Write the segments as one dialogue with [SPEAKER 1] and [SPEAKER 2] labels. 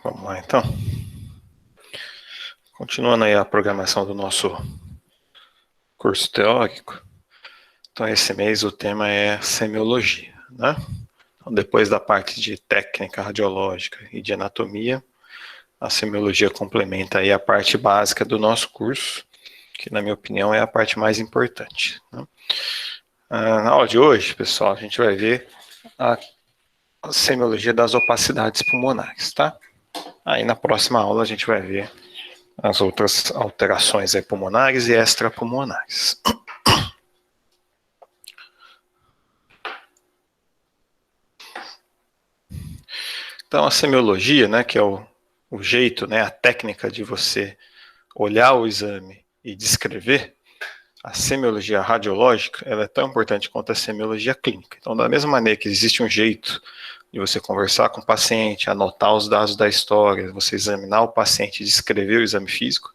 [SPEAKER 1] Vamos lá, então. Continuando aí a programação do nosso curso teórico. Então, esse mês o tema é semiologia, né? Então, depois da parte de técnica radiológica e de anatomia, a semiologia complementa aí a parte básica do nosso curso, que, na minha opinião, é a parte mais importante, né? Na aula de hoje, pessoal, a gente vai ver a semiologia das opacidades pulmonares, tá? Aí, na próxima aula, a gente vai ver as outras alterações pulmonares e extrapulmonares. Então, a semiologia, né, que é o jeito, né, a técnica de você olhar o exame e descrever, a semiologia radiológica, ela é tão importante quanto a semiologia clínica. Então, da mesma maneira que existe um jeito de você conversar com o paciente, anotar os dados da história, você examinar o paciente e descrever o exame físico,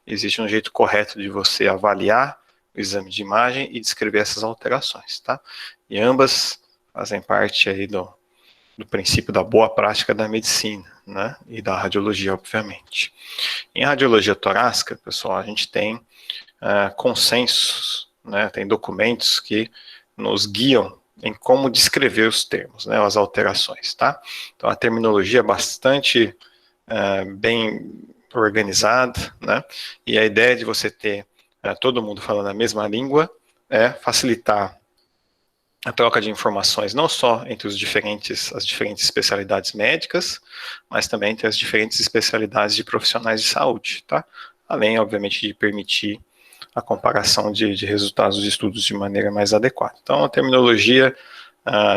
[SPEAKER 1] existe um jeito correto de você avaliar o exame de imagem e descrever essas alterações, tá? E ambas fazem parte aí do princípio da boa prática da medicina, né? E da radiologia, obviamente. Em radiologia torácica, pessoal, a gente tem consensos, né? Tem documentos que nos guiam em como descrever os termos, né? As alterações, tá? Então, a terminologia é bastante bem organizada, né? E a ideia de você ter todo mundo falando a mesma língua é facilitar a troca de informações não só entre as diferentes especialidades médicas, mas também entre as diferentes especialidades de profissionais de saúde, tá? Além, obviamente, de permitir a comparação de resultados de estudos de maneira mais adequada. Então, a terminologia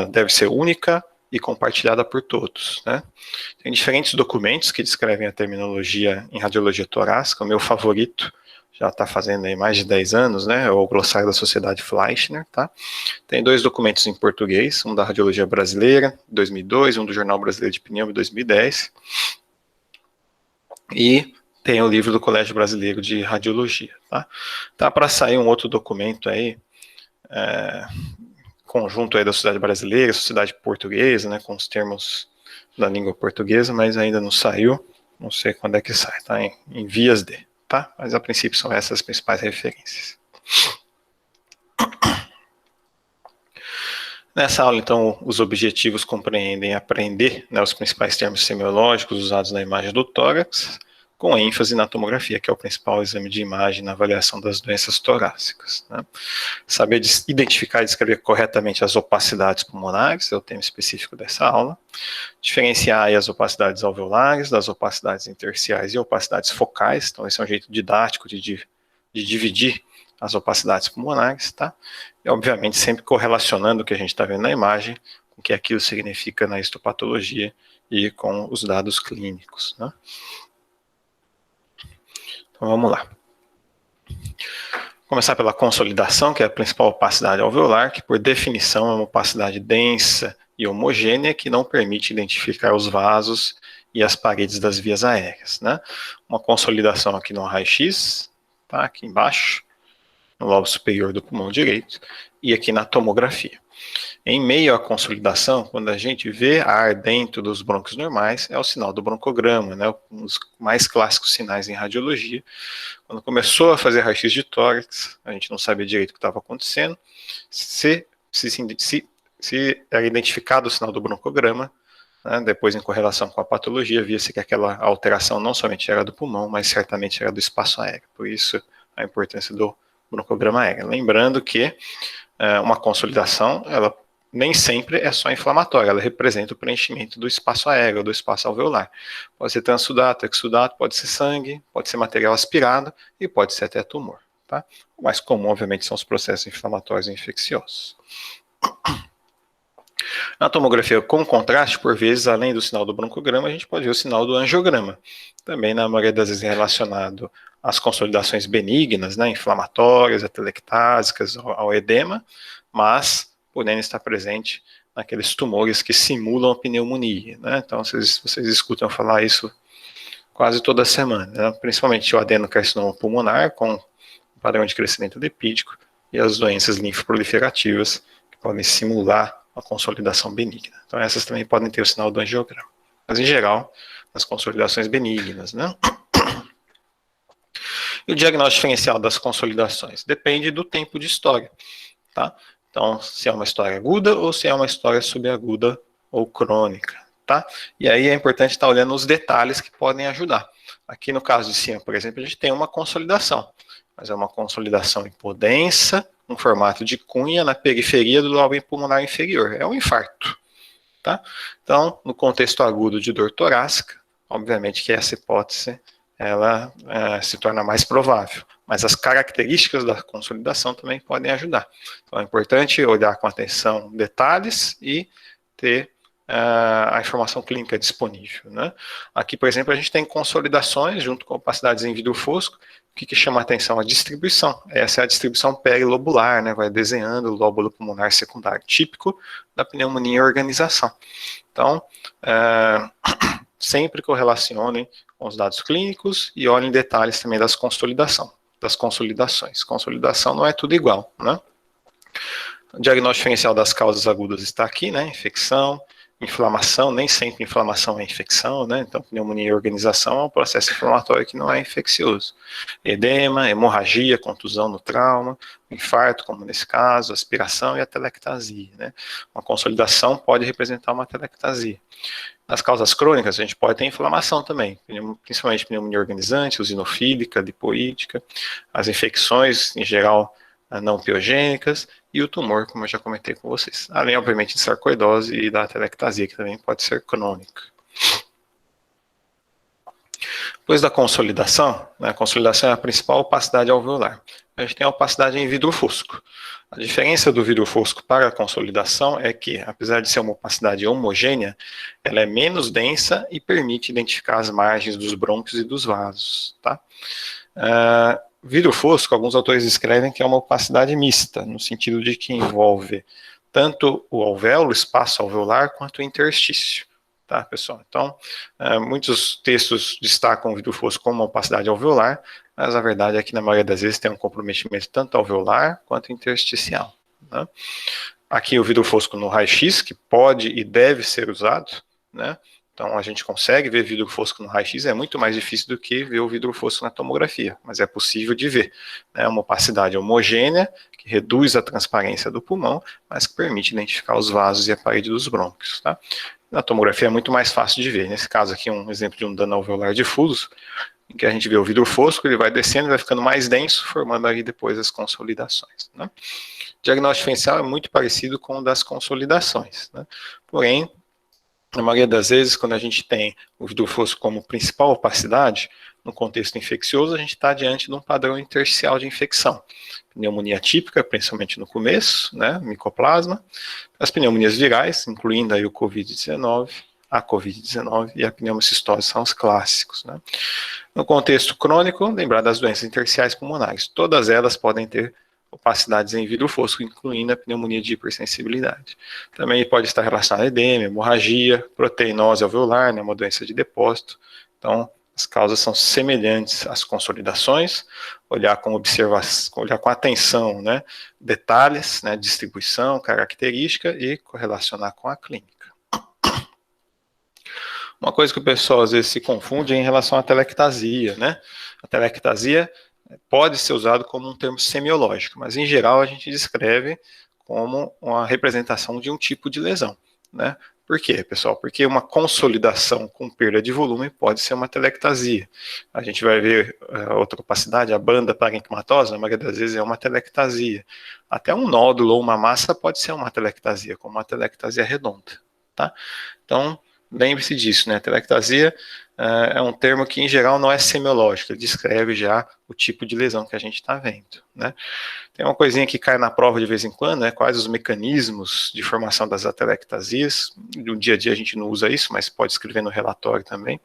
[SPEAKER 1] deve ser única e compartilhada por todos, né? Tem diferentes documentos que descrevem a terminologia em radiologia torácica. O meu favorito já está fazendo aí mais de 10 anos, né? É o Glossário da Sociedade Fleischner, tá? Tem 2 documentos em português, um da Radiologia Brasileira, 2002, um do Jornal Brasileiro de Pneumo, 2010. E tem o livro do Colégio Brasileiro de Radiologia, tá? Tá para sair um outro documento aí, conjunto aí da Sociedade Brasileira, Sociedade Portuguesa, né, com os termos da língua portuguesa, mas ainda não saiu, não sei quando é que sai, tá em vias de, tá? Mas a princípio são essas as principais referências. Nessa aula, então, os objetivos compreendem aprender, né, os principais termos semiológicos usados na imagem do tórax, com ênfase na tomografia, que é o principal exame de imagem na avaliação das doenças torácicas, né? Saber identificar e descrever corretamente as opacidades pulmonares, é o tema específico dessa aula. Diferenciar aí as opacidades alveolares, das opacidades intersticiais e opacidades focais. Então, esse é um jeito didático de dividir as opacidades pulmonares, tá? E, obviamente, sempre correlacionando o que a gente está vendo na imagem com o que aquilo significa na histopatologia e com os dados clínicos, né? Então, vamos lá. Vou começar pela consolidação, que é a principal opacidade alveolar, que, por definição, é uma opacidade densa e homogênea que não permite identificar os vasos e as paredes das vias aéreas, né? Uma consolidação aqui no raio-x, tá? Aqui embaixo, no lobo superior do pulmão direito, e aqui na tomografia. Em meio à consolidação, quando a gente vê ar dentro dos brônquios normais, é o sinal do broncograma, né? Um dos mais clássicos sinais em radiologia. Quando começou a fazer raio-x de tórax, a gente não sabia direito o que estava acontecendo. Se era identificado o sinal do broncograma, né, depois em correlação com a patologia, via-se que aquela alteração não somente era do pulmão, mas certamente era do espaço aéreo. Por isso, a importância do broncograma aéreo. Lembrando que uma consolidação, ela nem sempre é só inflamatória, ela representa o preenchimento do espaço aéreo, do espaço alveolar. Pode ser transsudato, exsudato, pode ser sangue, pode ser material aspirado e pode ser até tumor, tá? O mais comum, obviamente, são os processos inflamatórios e infecciosos. Na tomografia com contraste, por vezes, além do sinal do broncograma, a gente pode ver o sinal do angiograma. Também, na maioria das vezes, relacionado às consolidações benignas, né, inflamatórias, atelectásicas, ao edema, mas podendo estar presente naqueles tumores que simulam a pneumonia, né? Então, vocês escutam falar isso quase toda semana, né? Principalmente o adenocarcinoma pulmonar, com padrão de crescimento lipídico, e as doenças linfoproliferativas, que podem simular a consolidação benigna. Então, essas também podem ter o sinal do angiograma. Mas, em geral, as consolidações benignas, né? E o diagnóstico diferencial das consolidações depende do tempo de história, tá? Então, se é uma história aguda ou se é uma história subaguda ou crônica, tá? E aí é importante estar olhando os detalhes que podem ajudar. Aqui no caso de cima, por exemplo, a gente tem uma consolidação, mas é uma consolidação hipodensa, um formato de cunha na periferia do lobo pulmonar inferior. É um infarto, tá? Então, no contexto agudo de dor torácica, obviamente que essa hipótese ela se torna mais provável, mas as características da consolidação também podem ajudar. Então é importante olhar com atenção detalhes e ter a informação clínica disponível, né? Aqui, por exemplo, a gente tem consolidações junto com opacidades em vidro fosco. O que chama a atenção? A distribuição. Essa é a distribuição perilobular, né? Vai desenhando o lóbulo pulmonar secundário, típico da pneumonia em organização. Então, sempre correlacionem com os dados clínicos e olhem detalhes também das consolidações. Consolidação não é tudo igual, né? O diagnóstico diferencial das causas agudas está aqui, né? Infecção, inflamação, nem sempre inflamação é infecção, né? Então, pneumonia e organização é um processo inflamatório que não é infeccioso. Edema, hemorragia, contusão no trauma, infarto, como nesse caso, aspiração e a telectasia, né? Uma consolidação pode representar uma telectasia. Nas causas crônicas, a gente pode ter inflamação também, principalmente pneumonia organizante, eosinofílica, lipoídica, as infecções, em geral, não piogênicas, e o tumor, como eu já comentei com vocês. Além, obviamente, de sarcoidose e da telectasia, que também pode ser crônica. Depois da consolidação, né, a consolidação é a principal opacidade alveolar. A gente tem a opacidade em vidro fosco. A diferença do vidro fosco para a consolidação é que, apesar de ser uma opacidade homogênea, ela é menos densa e permite identificar as margens dos brônquios e dos vasos, tá? Vidro fosco, alguns autores escrevem que é uma opacidade mista, no sentido de que envolve tanto o alvéolo, o espaço alveolar, quanto o interstício. Tá, pessoal? Então, muitos textos destacam o vidro fosco como uma opacidade alveolar, mas a verdade é que na maioria das vezes tem um comprometimento tanto alveolar quanto intersticial, né? Aqui o vidro fosco no raio-x, que pode e deve ser usado, né? Então a gente consegue ver vidro fosco no raio-x, é muito mais difícil do que ver o vidro fosco na tomografia, mas é possível de ver. É uma opacidade homogênea, que reduz a transparência do pulmão, mas que permite identificar os vasos e a parede dos brônquios, tá? Na tomografia é muito mais fácil de ver. Nesse caso aqui, um exemplo de um dano alveolar difuso, em que a gente vê o vidro fosco, ele vai descendo e vai ficando mais denso, formando aí depois as consolidações, né? O diagnóstico diferencial é muito parecido com o das consolidações, né? Porém, na maioria das vezes, quando a gente tem o vidro fosco como principal opacidade, no contexto infeccioso, a gente está diante de um padrão intersticial de infecção. Pneumonia típica, principalmente no começo, né, micoplasma, as pneumonias virais, incluindo aí o Covid-19, a Covid-19 e a pneumocistose são os clássicos, né. No contexto crônico, lembrar das doenças intersticiais pulmonares, todas elas podem ter opacidades em vidro fosco, incluindo a pneumonia de hipersensibilidade. Também pode estar relacionada a edema, hemorragia, proteinose alveolar, né, uma doença de depósito. Então, as causas são semelhantes às consolidações, olhar com observação, olhar com atenção, né, detalhes, né, distribuição, característica e correlacionar com a clínica. Uma coisa que o pessoal às vezes se confunde é em relação à telectasia, né? A telectasia pode ser usado como um termo semiológico, mas em geral a gente descreve como uma representação de um tipo de lesão, né? Por quê, pessoal? Porque uma consolidação com perda de volume pode ser uma telectasia. A gente vai ver outra opacidade, a banda parenquimatosa, na maioria das vezes é uma telectasia. Até um nódulo ou uma massa pode ser uma telectasia, como uma telectasia redonda, tá? Então, lembre-se disso, né? Telectasia é um termo que, em geral, não é semiológico, ele descreve já o tipo de lesão que a gente está vendo, né? Tem uma coisinha que cai na prova de vez em quando, né? Quais os mecanismos de formação das atelectasias. No dia a dia a gente não usa isso, mas pode escrever no relatório também.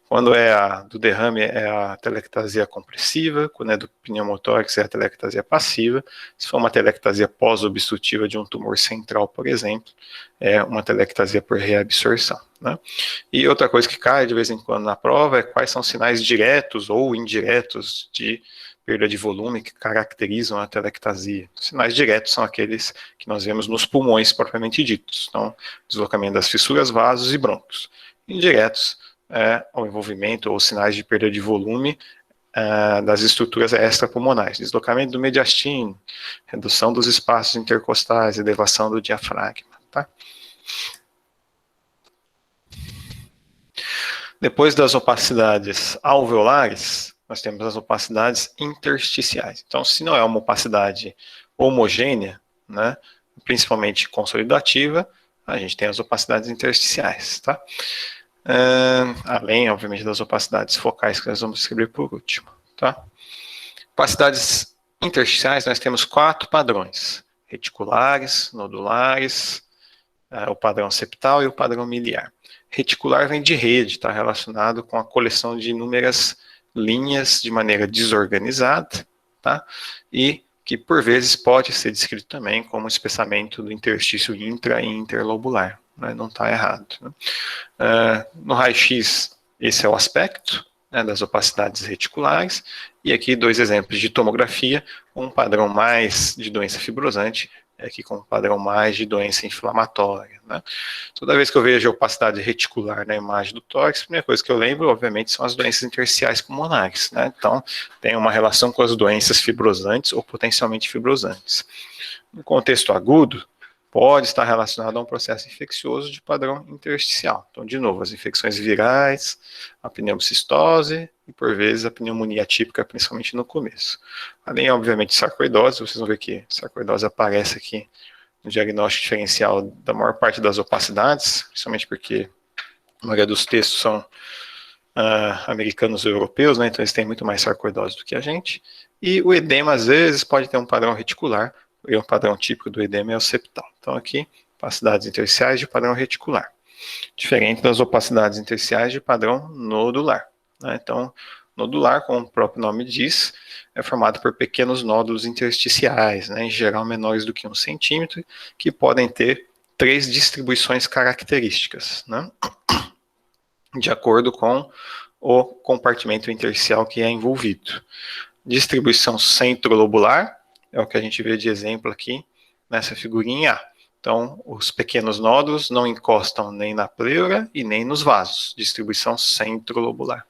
[SPEAKER 1] Quando é do derrame, é a telectasia compressiva. Quando é do pneumotórax, é a telectasia passiva. Se for uma telectasia pós-obstrutiva de um tumor central, por exemplo, é uma telectasia por reabsorção, né? E outra coisa que cai de vez em quando na prova é quais são os sinais diretos ou indiretos de perda de volume que caracterizam a telectasia. Os sinais diretos são aqueles que nós vemos nos pulmões propriamente ditos. Então, deslocamento das fissuras, vasos e brônquios. Indiretos o envolvimento ou sinais de perda de volume das estruturas extrapulmonares, deslocamento do mediastino, redução dos espaços intercostais, elevação do diafragma. Tá? Depois das opacidades alveolares, nós temos as opacidades intersticiais. Então, se não é uma opacidade homogênea, né, principalmente consolidativa, a gente tem as opacidades intersticiais, tá? Além, obviamente, das opacidades focais que nós vamos descrever por último, tá? Opacidades intersticiais, nós temos 4 padrões: reticulares, nodulares, o padrão septal e o padrão miliar. Reticular vem de rede, está relacionado com a coleção de inúmeras linhas de maneira desorganizada, tá? E que por vezes pode ser descrito também como espessamento do interstício intra e interlobular, né? Não está errado. Né? No raio-x, esse é o aspecto, né, das opacidades reticulares, e aqui 2 exemplos de tomografia, um padrão mais de doença fibrosante, aqui com um padrão mais de doença inflamatória. Né? Toda vez que eu vejo a opacidade reticular na imagem do tórax, a primeira coisa que eu lembro, obviamente, são as doenças intersticiais pulmonares. Né? Então, tem uma relação com as doenças fibrosantes ou potencialmente fibrosantes. No contexto agudo, pode estar relacionado a um processo infeccioso de padrão intersticial. Então, de novo, as infecções virais, a pneumocistose e, por vezes, a pneumonia atípica, principalmente no começo. Além, obviamente, de sarcoidose, vocês vão ver que sarcoidose aparece aqui no diagnóstico diferencial da maior parte das opacidades, principalmente porque a maioria dos textos são americanos e europeus, né, então eles têm muito mais sarcoidose do que a gente. E o edema, às vezes, pode ter um padrão reticular, e o padrão típico do edema é o septal. Então, aqui, opacidades intersticiais de padrão reticular. Diferente das opacidades intersticiais de padrão nodular. Né? Então, nodular, como o próprio nome diz, é formado por pequenos nódulos intersticiais, né? Em geral menores do que 1 centímetro, que podem ter 3 distribuições características, né? De acordo com o compartimento intersticial que é envolvido. Distribuição centrolobular, é o que a gente vê de exemplo aqui nessa figurinha. Então, os pequenos nódulos não encostam nem na pleura e nem nos vasos. Distribuição centrolobular.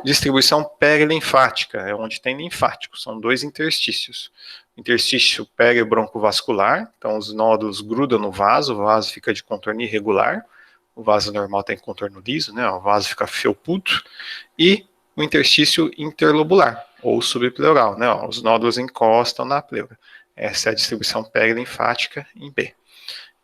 [SPEAKER 1] Distribuição perilinfática, é onde tem linfático, são 2 interstícios. Interstício peribroncovascular, então os nódulos grudam no vaso, o vaso fica de contorno irregular, o vaso normal tem contorno liso, né? O vaso fica felpudo, e o interstício interlobular, ou subpleural, né? Os nódulos encostam na pleura. Essa é a distribuição perilinfática em B.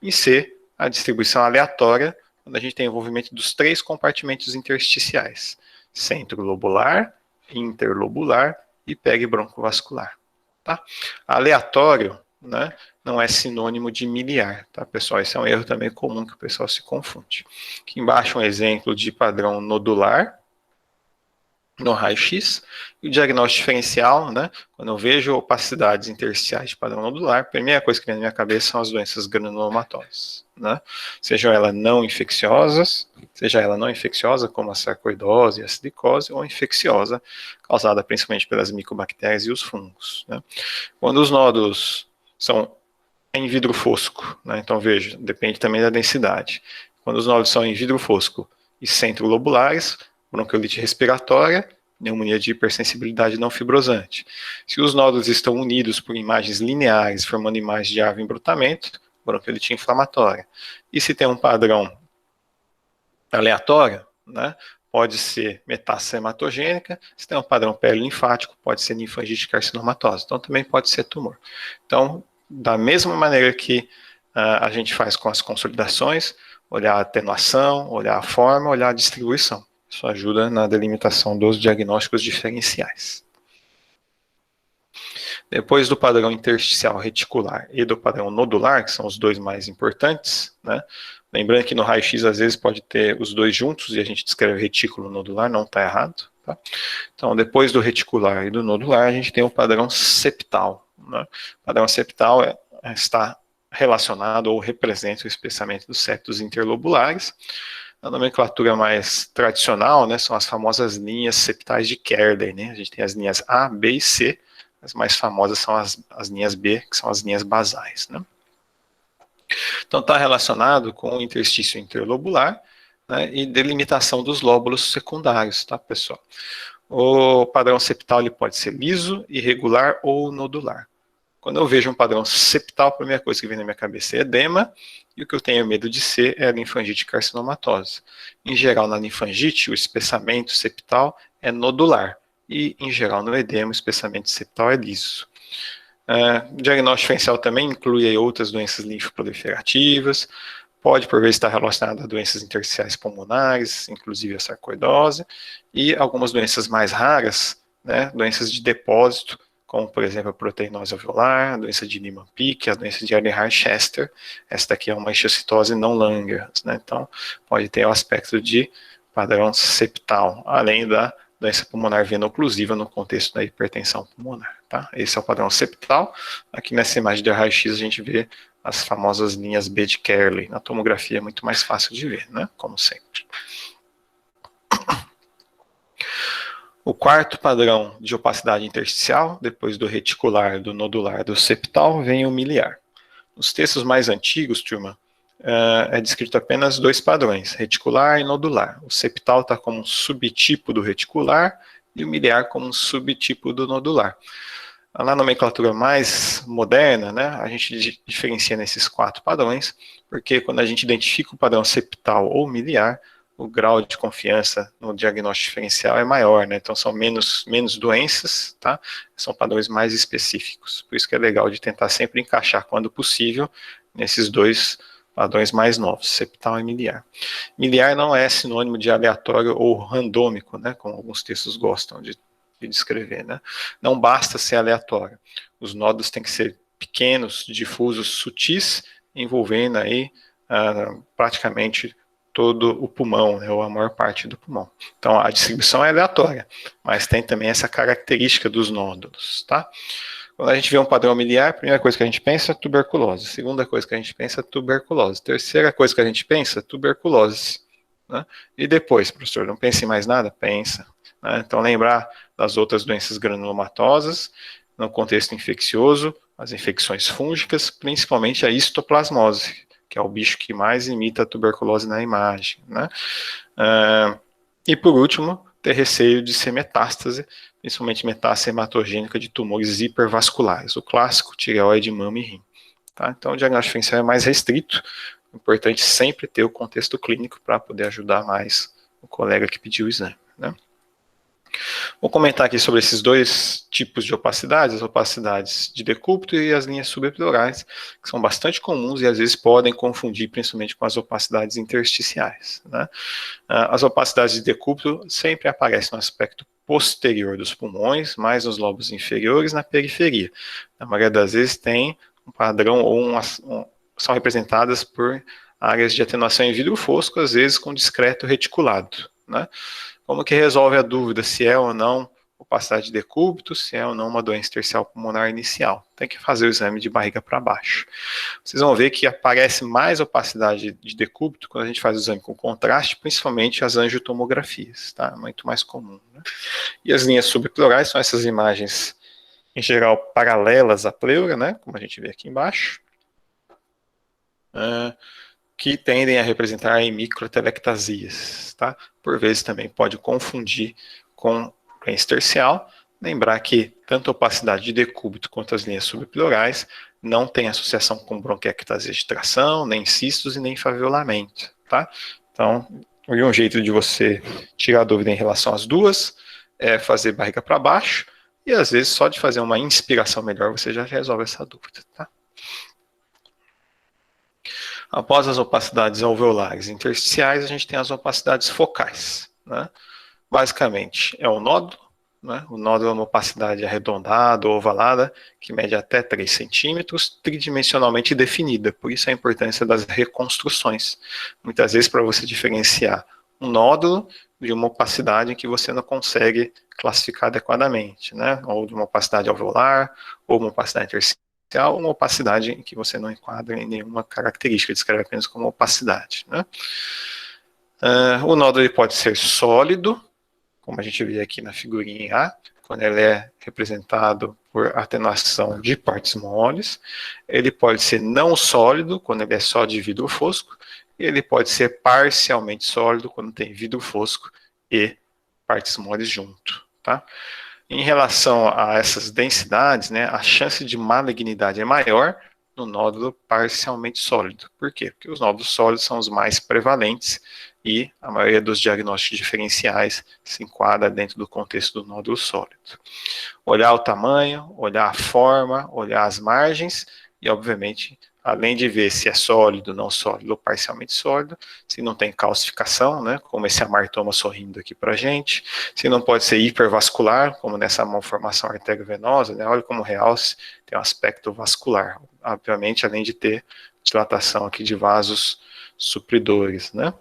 [SPEAKER 1] Em C, a distribuição aleatória, quando a gente tem envolvimento dos 3 compartimentos intersticiais: centrolobular, interlobular e peribroncovascular. Tá? Aleatório, né, não é sinônimo de miliar, tá, pessoal? Esse é um erro também comum que o pessoal se confunde. Aqui embaixo um exemplo de padrão nodular no raio-x, e o diagnóstico diferencial, né, quando eu vejo opacidades intersticiais de padrão nodular, a primeira coisa que vem na minha cabeça são as doenças granulomatosas, né, seja ela não infecciosa, como a sarcoidose e a silicose, ou infecciosa, causada principalmente pelas micobactérias e os fungos, né. Quando os nódulos são em vidro fosco, né, então veja, depende também da densidade. Quando os nódulos são em vidro fosco e centrolobulares, bronquiolite respiratória, pneumonia de hipersensibilidade não fibrosante. Se os nódulos estão unidos por imagens lineares, formando imagens de avo-embrutamento, bronquiolite inflamatória. E se tem um padrão aleatório, né, pode ser metástase hematogênica, se tem um padrão perilinfático, pode ser linfangite carcinomatosa, então também pode ser tumor. Então, da mesma maneira que a gente faz com as consolidações, olhar a atenuação, olhar a forma, olhar a distribuição. Isso ajuda na delimitação dos diagnósticos diferenciais. Depois do padrão intersticial reticular e do padrão nodular, que são os 2 mais importantes, né? Lembrando que no raio-x às vezes pode ter os 2 juntos e a gente descreve retículo nodular, não está errado. Tá? Então, depois do reticular e do nodular, a gente tem o padrão septal. Né? O padrão septal está relacionado ou representa o espessamento dos septos interlobulares. A nomenclatura mais tradicional, né, são as famosas linhas septais de Kerley, né? A gente tem as linhas A, B e C. As mais famosas são as linhas B, que são as linhas basais, né? Então, está relacionado com o interstício interlobular, né, e delimitação dos lóbulos secundários, tá, pessoal? O padrão septal ele pode ser liso, irregular ou nodular. Quando eu vejo um padrão septal, a primeira coisa que vem na minha cabeça é edema, e o que eu tenho medo de ser é a linfangite carcinomatose. Em geral, na linfangite, o espessamento septal é nodular, e, em geral, no edema, o espessamento septal é liso. O diagnóstico diferencial também inclui outras doenças linfoproliferativas, pode, por vezes, estar relacionado a doenças intersticiais pulmonares, inclusive a sarcoidose, e algumas doenças mais raras, né, doenças de depósito, como, por exemplo, a proteinose alveolar, a doença de Niemann-Pick, a doença de Ehrlich-Chester. Essa daqui é uma histocitose não Langerhans, né, então pode ter o aspecto de padrão septal, além da doença pulmonar veno-oclusiva no contexto da hipertensão pulmonar, tá? Esse é o padrão septal. Aqui nessa imagem de raio-x a gente vê as famosas linhas B de Kerley. Na tomografia é muito mais fácil de ver, né? Como sempre. O quarto padrão de opacidade intersticial, depois do reticular, do nodular, do septal, vem o miliar. Nos textos mais antigos, turma, é descrito apenas dois padrões, reticular e nodular. O septal está como um subtipo do reticular e o miliar como um subtipo do nodular. Na nomenclatura mais moderna, né, a gente diferencia nesses quatro padrões, porque quando a gente identifica o padrão septal ou miliar, o grau de confiança no diagnóstico diferencial é maior, né, então são menos doenças, tá, são padrões mais específicos. Por isso que é legal de tentar sempre encaixar, quando possível, nesses dois padrões mais novos, septal e miliar. Miliar não é sinônimo de aleatório ou randômico, né, como alguns textos gostam de descrever, né? Não basta ser aleatório. Os nódulos têm que ser pequenos, difusos, sutis, envolvendo aí praticamente todo o pulmão, né, ou a maior parte do pulmão. Então a distribuição é aleatória, mas tem também essa característica dos nódulos, tá? Quando a gente vê um padrão miliar, a primeira coisa que a gente pensa é tuberculose. A segunda coisa que a gente pensa é tuberculose. A terceira coisa que a gente pensa é tuberculose. Né? E depois, professor, não pense em mais nada? Pensa. Né? Então, lembrar das outras doenças granulomatosas, no contexto infeccioso, as infecções fúngicas, principalmente a histoplasmose, que é o bicho que mais imita a tuberculose na imagem. Né? E, por último, ter receio de ser metástase, principalmente metástase hematogênica de tumores hipervasculares, o clássico tireoide, mama e rim. Tá? Então, o diagnóstico diferencial é mais restrito, é importante sempre ter o contexto clínico para poder ajudar mais o colega que pediu o exame. Né? Vou comentar aqui sobre esses dois tipos de opacidades, as opacidades de decúbito e as linhas subepidurares, que são bastante comuns e às vezes podem confundir principalmente com as opacidades intersticiais. Né? As opacidades de decúbito sempre aparecem no aspecto posterior dos pulmões, mais nos lobos inferiores, na periferia. Na maioria das vezes tem um padrão ou são representadas por áreas de atenuação em vidro fosco, às vezes com discreto reticulado. Né? Como que resolve a dúvida se é ou não opacidade de decúbito, se é ou não uma doença intersticial pulmonar inicial? Tem que fazer o exame de barriga para baixo. Vocês vão ver que aparece mais opacidade de decúbito quando a gente faz o exame com contraste, principalmente as angiotomografias, tá? Muito mais comum. Né? E as linhas subplurais são essas imagens, em geral, paralelas à pleura, né? Como a gente vê aqui embaixo, que tendem a representar em microtelectasias, tá? Por vezes também pode confundir com doença intersticial. Lembrar que tanto a opacidade de decúbito quanto as linhas subplurais não tem associação com bronquiectasia de tração, nem cistos e nem faviolamento, tá? Então, um jeito de você tirar a dúvida em relação às duas é fazer barriga para baixo, e às vezes só de fazer uma inspiração melhor você já resolve essa dúvida, tá? Após as opacidades alveolares intersticiais, a gente tem as opacidades focais. Né? Basicamente, é o nódulo. Né? O nódulo é uma opacidade arredondada ou ovalada, que mede até 3 centímetros, tridimensionalmente definida. Por isso a importância das reconstruções. Muitas vezes, para você diferenciar um nódulo de uma opacidade que você não consegue classificar adequadamente. Né? Ou de uma opacidade alveolar, ou uma opacidade intersticial, uma opacidade em que você não enquadra em nenhuma característica, descreve apenas como opacidade. Né? O nódulo ele pode ser sólido, como a gente vê aqui na figurinha A, quando ele é representado por atenuação de partes moles. Ele pode ser não sólido, quando ele é só de vidro fosco, e ele pode ser parcialmente sólido quando tem vidro fosco e partes moles junto, tá? Em relação a essas densidades, né, a chance de malignidade é maior no nódulo parcialmente sólido. Por quê? Porque os nódulos sólidos são os mais prevalentes e a maioria dos diagnósticos diferenciais se enquadra dentro do contexto do nódulo sólido. Olhar o tamanho, olhar a forma, olhar as margens e, obviamente, além de ver se é sólido, não sólido ou parcialmente sólido, se não tem calcificação, né, como esse amartoma sorrindo aqui para a gente, se não pode ser hipervascular, como nessa malformação arteriovenosa, né, olha como o realce tem um aspecto vascular, obviamente, além de ter dilatação aqui de vasos supridores, né.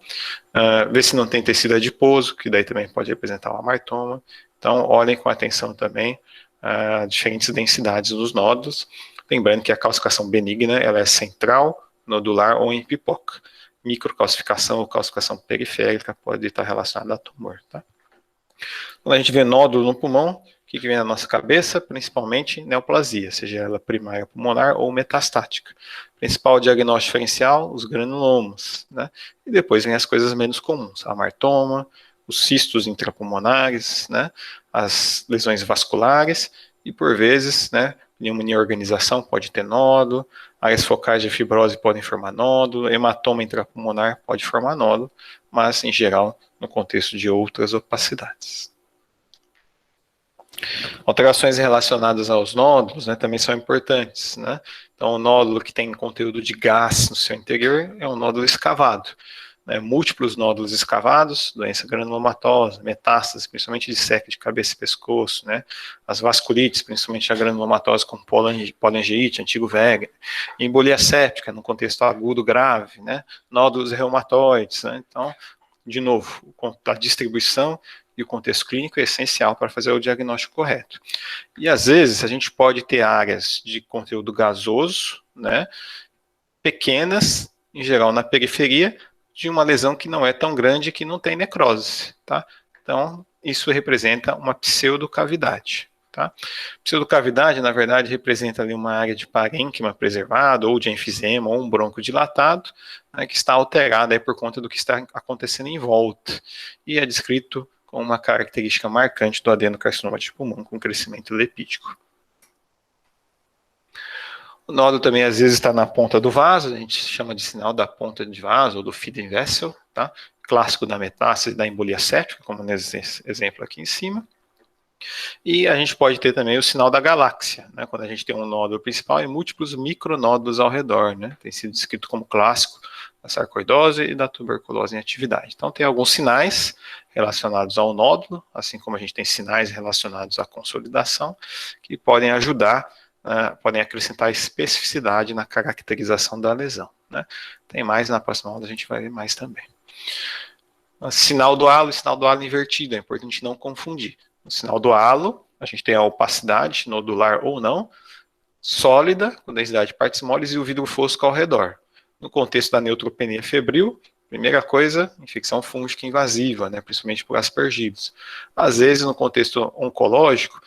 [SPEAKER 1] Ver se não tem tecido adiposo, que daí também pode representar um amartoma. Então, olhem com atenção também diferentes densidades dos nódulos. Lembrando que a calcificação benigna ela é central, nodular ou em pipoca. Microcalcificação ou calcificação periférica pode estar relacionada a tumor. Tá? Quando a gente vê nódulo no pulmão, o que vem na nossa cabeça? Principalmente neoplasia, seja ela primária pulmonar ou metastática. Principal diagnóstico diferencial, os granulomas. Né? E depois vem as coisas menos comuns, a amartoma, os cistos intrapulmonares, né? As lesões vasculares e, por vezes, né, pneumonia organização pode ter nódulo, áreas focais de fibrose podem formar nódulo, hematoma intrapulmonar pode formar nódulo, mas, em geral, no contexto de outras opacidades. Alterações relacionadas aos nódulos, né, também são importantes, né? Então, o nódulo que tem conteúdo de gás no seu interior é um nódulo escavado. Né, múltiplos nódulos escavados, doença granulomatosa, metástases, principalmente de seca de cabeça e pescoço, né, as vasculites, principalmente a granulomatose com polangite, antigo Wegener, embolia séptica no contexto agudo grave, né, nódulos reumatoides, né, então, de novo, a distribuição e o contexto clínico é essencial para fazer o diagnóstico correto. E às vezes a gente pode ter áreas de conteúdo gasoso, né, pequenas, em geral na periferia, de uma lesão que não é tão grande e que não tem necrose, tá? Então, isso representa uma pseudocavidade, tá? Pseudocavidade, na verdade, representa ali uma área de parênquima preservado, ou de enfisema, ou um bronco dilatado, né, que está alterada aí por conta do que está acontecendo em volta. E é descrito com uma característica marcante do adenocarcinoma de pulmão, com crescimento lipídico. O nódulo também às vezes está na ponta do vaso, a gente chama de sinal da ponta de vaso ou do feeding vessel, tá? Clássico da metástase da embolia séptica, como nesse exemplo aqui em cima. E a gente pode ter também o sinal da galáxia, né? Quando a gente tem um nódulo principal e múltiplos micronódulos ao redor, né? Tem sido descrito como clássico da sarcoidose e da tuberculose em atividade. Então tem alguns sinais relacionados ao nódulo, assim como a gente tem sinais relacionados à consolidação, que podem ajudar, podem acrescentar especificidade na caracterização da lesão. Né? Tem mais, na próxima aula a gente vai ver mais também. Sinal do halo e sinal do halo invertido, é importante não confundir. No sinal do halo, a gente tem a opacidade, nodular ou não, sólida, com densidade de partes moles e o vidro fosco ao redor. No contexto da neutropenia febril, primeira coisa, infecção fúngica invasiva, né, principalmente por aspergillos. Às vezes, no contexto oncológico,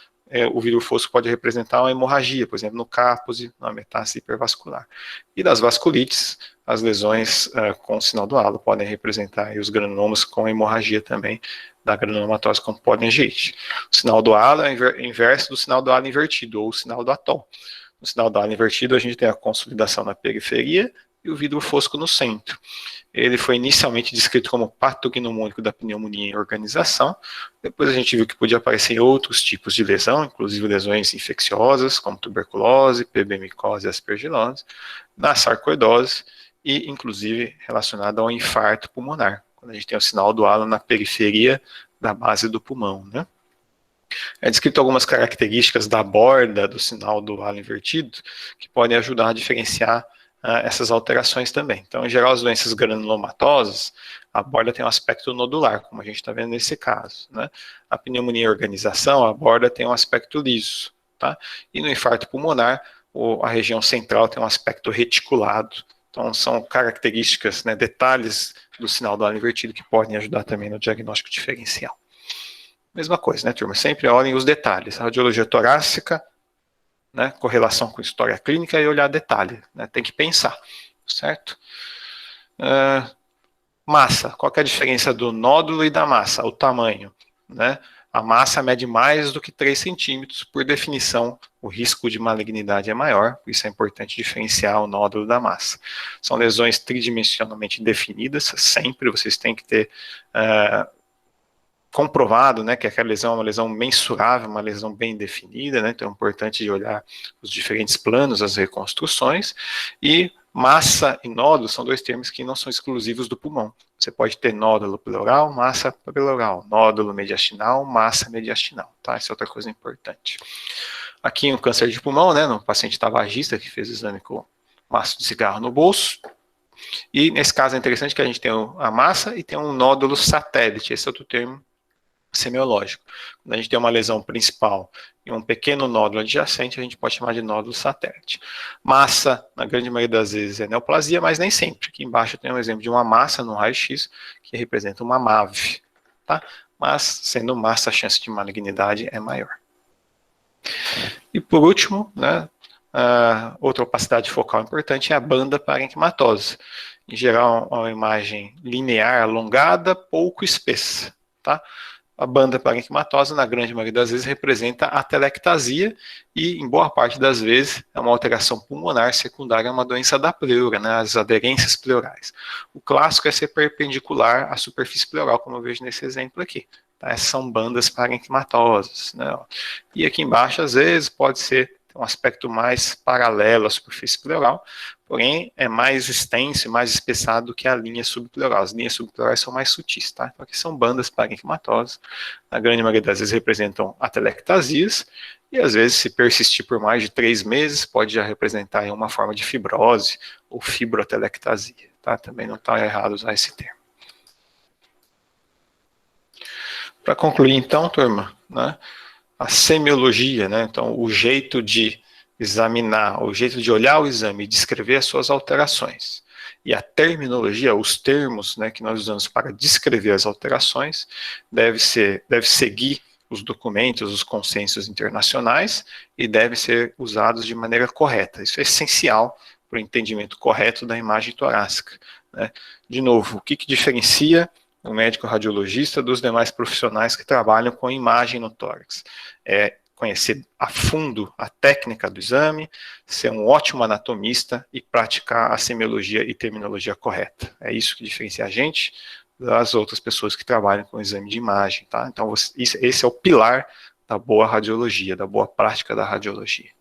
[SPEAKER 1] o vidro fosco pode representar uma hemorragia, por exemplo, no Kaposi, na metástase hipervascular. E das vasculites, as lesões com sinal do halo podem representar os granulomas com hemorragia também, da granulomatose com polangite. O sinal do halo é o inverso do sinal do halo invertido, ou o sinal do atol. No sinal do halo invertido, a gente tem a consolidação na periferia e o vidro fosco no centro. Ele foi inicialmente descrito como patognomônico da pneumonia em organização, depois a gente viu que podia aparecer em outros tipos de lesão, inclusive lesões infecciosas, como tuberculose, pebemicose e aspergilose, na sarcoidose e, inclusive, relacionada ao infarto pulmonar, quando a gente tem o sinal do halo na periferia da base do pulmão, né? É descrito algumas características da borda do sinal do halo invertido que podem ajudar a diferenciar essas alterações também. Então, em geral, as doenças granulomatosas, a borda tem um aspecto nodular, como a gente está vendo nesse caso. Né? A pneumonia em organização, a borda tem um aspecto liso. Tá? E no infarto pulmonar, a região central tem um aspecto reticulado. Então, são características, né, detalhes do sinal do halo invertido que podem ajudar também no diagnóstico diferencial. Mesma coisa, né, turma? Sempre olhem os detalhes. A radiologia torácica, né, correlação com história clínica e olhar detalhe. Né, tem que pensar, certo? Massa, qual que é a diferença do nódulo e da massa? O tamanho, né? A massa mede mais do que 3 centímetros, por definição, o risco de malignidade é maior, por isso é importante diferenciar o nódulo da massa. São lesões tridimensionalmente definidas, sempre vocês têm que ter comprovado, né, que aquela lesão é uma lesão mensurável, uma lesão bem definida, né, então é importante olhar os diferentes planos, as reconstruções, e massa e nódulo são dois termos que não são exclusivos do pulmão. Você pode ter nódulo pleural, massa pleural, nódulo mediastinal, massa mediastinal, tá? Essa é outra coisa importante. Aqui um câncer de pulmão, né, no paciente tabagista que fez o exame com maço de cigarro no bolso, e nesse caso é interessante que a gente tem a massa e tem um nódulo satélite, esse é outro termo semiológico. Quando a gente tem uma lesão principal e um pequeno nódulo adjacente, a gente pode chamar de nódulo satélite. Massa, na grande maioria das vezes, é neoplasia, mas nem sempre. Aqui embaixo tem um exemplo de uma massa no raio-x, que representa uma MAV, tá? Mas, sendo massa, a chance de malignidade é maior. E por último, né, outra opacidade focal importante é a banda parenquimatosa. Em geral, uma imagem linear, alongada, pouco espessa, tá? A banda parenquimatosa, na grande maioria das vezes, representa a telectasia e, em boa parte das vezes, é uma alteração pulmonar secundária a uma doença da pleura, né, as aderências pleurais. O clássico é ser perpendicular à superfície pleural, como eu vejo nesse exemplo aqui. Tá? Essas são bandas parenquimatosas. Né? E aqui embaixo, às vezes, pode ser um aspecto mais paralelo à superfície pleural, porém é mais extenso e mais espessado do que a linha subpleural. As linhas subpleurais são mais sutis, tá? Então aqui são bandas parenquimatosas, na grande maioria das vezes representam atelectasias, e às vezes, se persistir por mais de 3 meses, pode já representar uma forma de fibrose ou fibroatelectasia, tá? Também não está errado usar esse termo. Para concluir então, turma, né, a semiologia, né, então o jeito de examinar, o jeito de olhar o exame e descrever as suas alterações. E a terminologia, os termos, né, que nós usamos para descrever as alterações, deve seguir os documentos, os consensos internacionais e deve ser usados de maneira correta. Isso é essencial para o entendimento correto da imagem torácica. Né? De novo, o que diferencia o médico radiologista dos demais profissionais que trabalham com imagem no tórax? É conhecer a fundo a técnica do exame, ser um ótimo anatomista e praticar a semiologia e terminologia correta. É isso que diferencia a gente das outras pessoas que trabalham com exame de imagem, tá? Então, esse é o pilar da boa radiologia, da boa prática da radiologia.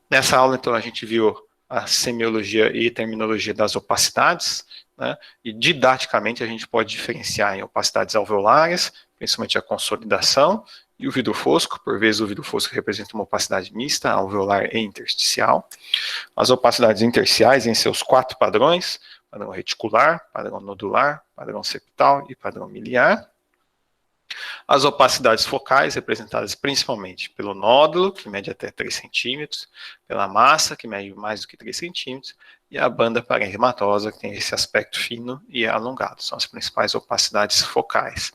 [SPEAKER 1] Nessa aula, então, a gente viu a semiologia e terminologia das opacidades, né? E didaticamente a gente pode diferenciar em opacidades alveolares, principalmente a consolidação, e o vidro fosco, por vezes o vidro fosco representa uma opacidade mista, alveolar e intersticial. As opacidades intersticiais em seus 4 padrões, padrão reticular, padrão nodular, padrão septal e padrão miliar. As opacidades focais, representadas principalmente pelo nódulo, que mede até 3 centímetros, pela massa, que mede mais do que 3 centímetros, e a banda parenquimatosa, que tem esse aspecto fino e alongado. São as principais opacidades focais.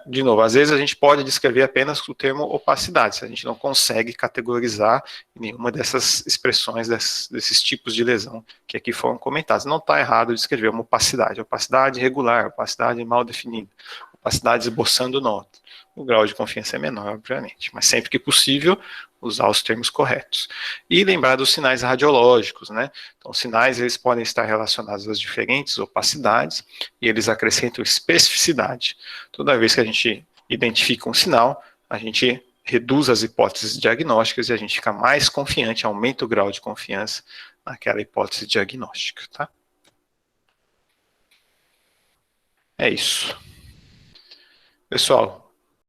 [SPEAKER 1] De novo, às vezes a gente pode descrever apenas o termo opacidade, se a gente não consegue categorizar nenhuma dessas expressões, desses tipos de lesão que aqui foram comentados. Não está errado descrever uma opacidade regular, opacidade mal definida, opacidade esboçando nódulo. O grau de confiança é menor, obviamente, mas sempre que possível, usar os termos corretos. E lembrar dos sinais radiológicos, né? Então, os sinais, eles podem estar relacionados às diferentes opacidades e eles acrescentam especificidade. Toda vez que a gente identifica um sinal, a gente reduz as hipóteses diagnósticas e a gente fica mais confiante, aumenta o grau de confiança naquela hipótese diagnóstica, tá? É isso. Pessoal,